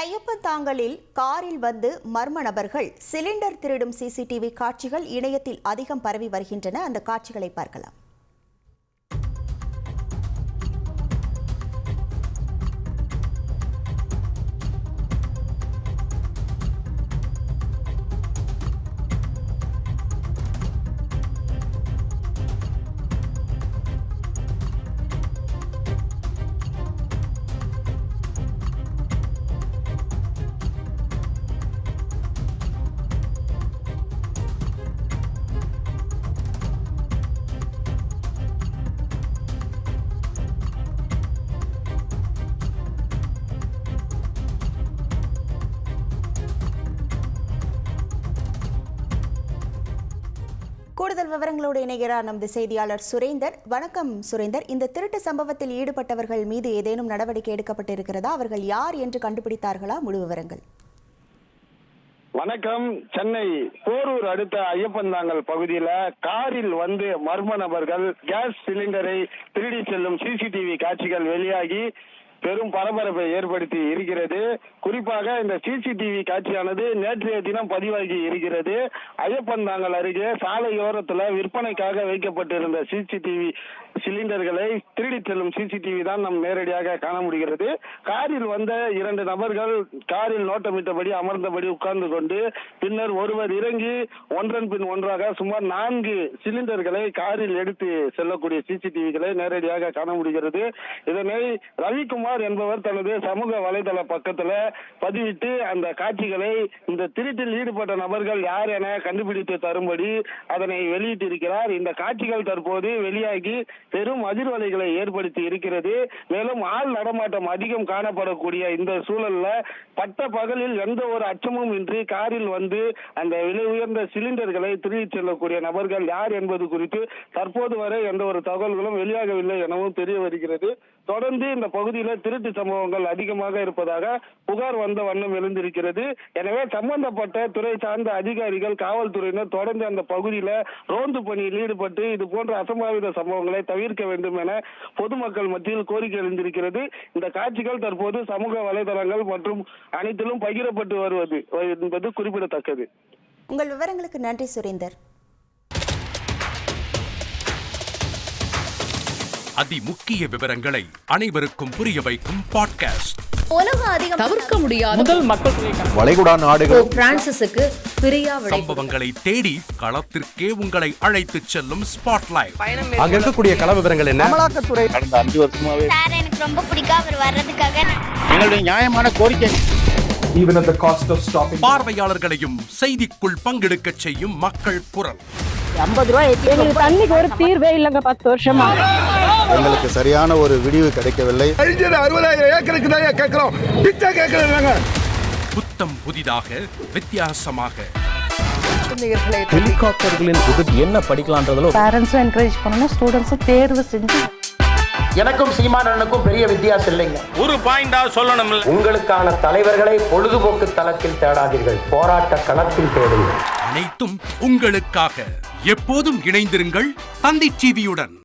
ஐயப்பந்தாங்கலில் காரில் வந்து மர்ம நபர்கள் சிலிண்டர் திருடும் சிசிடிவி காட்சிகள் இணையத்தில் அதிகம் பரவி வருகின்றன. அந்த காட்சிகளை பார்க்கலாம். கூடுதல் விவரங்களோடு இணைகிறார் நமது செய்தியாளர் சுரேந்தர். வணக்கம் சுரேந்தர். இந்த திருட்டு சம்பவத்தில் ஈடுபட்டவர்கள் மீது ஏதேனும் நடவடிக்கை எடுக்கப்பட்டிருக்கிறதா? அவர்கள் யார் என்று கண்டுபிடித்தார்களா? முழு விவரங்கள். வணக்கம். சென்னை போரூர் அடுத்த ஐயப்பந்தாங்கல் பகுதியில காரில் வந்து மர்ம நபர்கள் கேஸ் சிலிண்டரை திருடி செல்லும் சிசிடிவி காட்சிகள் வெளியாகி பெரும் பரபரப்பை ஏற்படுத்தி இருக்கிறது. குறிப்பாக இந்த சிசிடிவி காட்சியானது நேற்றைய தினம் பதிவாகி இருக்கிறது. ஐயப்பந்தாங்கல் அருகே சாலையோரத்துல விற்பனைக்காக வைக்கப்பட்டிருந்த சிசிடிவி சிலிண்டர்களை திருடி செல்லும் சிசிடிவி தான் நாம் நேரடியாக காண முடிகிறது. காரில் வந்த 2 நபர்கள் காரில் நோட்டமிட்டபடி அமர்ந்தபடி உட்கார்ந்து கொண்டு பின்னர் ஒருவர் இறங்கி ஒன்றன் பின் ஒன்றாக சுமார் 4 சிலிண்டர்களை காரில் எடுத்து செல்லக்கூடிய சிசிடிவிகளை நேரடியாக காண முடிகிறது. இதனை ரவிக்குமார் என்பவர் தனது சமூக வலைதள பக்கத்துல பதிவிட்டு அந்த காட்சிகளை இந்த திருட்டில் ஈடுபட்ட நபர்கள் யார் என கண்டுபிடித்து தரும்படி அதனை வெளியிட்டிருக்கிறார். இந்த காட்சிகள் தற்போது வெளியாகி பெரும் அதிர்வலைகளை ஏற்படுத்தி இருக்கிறது. மேலும் ஆள் நடமாட்டம் அதிகம் காணப்படக்கூடிய இந்த சூழல்ல பட்ட பகலில் எந்த ஒரு அச்சமும் இன்றி காரில் வந்து அந்த விலை உயர்ந்த சிலிண்டர்களை திருடி செல்லக்கூடிய நபர்கள் யார் என்பது குறித்து தற்போது வரை எந்த ஒரு தகவல்களும் வெளியாகவில்லை எனவும் தெரிய வருகிறது. தொடர்ந்து இந்த பகுதியில் திருட்டு சம்பவங்கள் அதிகமாக இருப்பதாக புகார் வந்த வண்ணம் எழுந்திருக்கிறது. எனவே சம்பந்தப்பட்ட துறை சார்ந்த அதிகாரிகள் காவல்துறையினர் தொடர்ந்து அந்த பகுதியில் ரோந்து பணியில் ஈடுபட்டு இது போன்ற அசம்பாவித சம்பவங்களை தவிர்க்க வேண்டும் என பொதுமக்கள் மத்தியில் கோரிக்கை எழுந்திருக்கிறது. இந்த காட்சிகள் தற்போது சமூக வலைதளங்கள் மற்றும் அனைத்திலும் பகிரப்பட்டு வருவது என்பது குறிப்பிடத்தக்கது. உங்கள் விவரங்களுக்கு நன்றி சுரேந்தர். அதிமுக்கிய விவரங்களை அனைவருக்கும் புரிய வைக்கும் பாட்காஸ்ட். தவிர்க்க முடியாத முதல் மக்கள் வளைகுடா நாடுகள் பிரான்சிஸுக்கு பிரியா சம்பவங்களை தேடி களத்திற்கே உங்களை அழைத்துச் செல்லும் ஸ்பாட்லைட். அங்க இருக்கக்கூடிய கள விவரங்கள் என்ன? அமலாக்கத்துறை கடந்த 5 வருஷமாவே சார் எனக்கு ரொம்ப பிடிக்கும் அவர் வர்றதுக்காக எங்களுடைய நியாயமான கோரிக்கை. Even at the cost of stopping. பார்வையாளர்களையும் செய்திக்குள் பங்கெடுக்க செய்யும் மக்கள் குரல். 50 ரூபாய் எங்களுக்கு தண்ணிக்கு ஒரு தீர்வே இல்லைங்க. 10 வருஷமா எங்களுக்கு சரியான ஒரு விடிவு கிடைக்கவில்லை. 60,000 ஏக்கருக்கு தான் கேட்கிறோம், பிச்சை கேட்கறாங்க. புத்தம் புதிதாக வித்தியாசமாக ஹெலிகாப்டர்களின் உதவி என்ன படிக்கலாம்ன்றதுல பேரண்ட்ஸும் என்கரேஜ் பண்ணணும், ஸ்டூடெண்ட்ஸும் தேர்வு செஞ்சு. எனக்கும் சீமானனுக்கும் பெரிய வித்தியாசம் இல்லைங்க. ஒரு பாயிண்டா சொல்லணும். உங்களுக்கான தலைவர்களை பொழுதுபோக்கு தளத்தில் தேடாதீர்கள், போராட்ட களத்தில் தேடுங்கள். அனைத்தும் உங்களுக்காக. எப்போதும் இணைந்திருங்கள் தந்தி டிவியுடன்.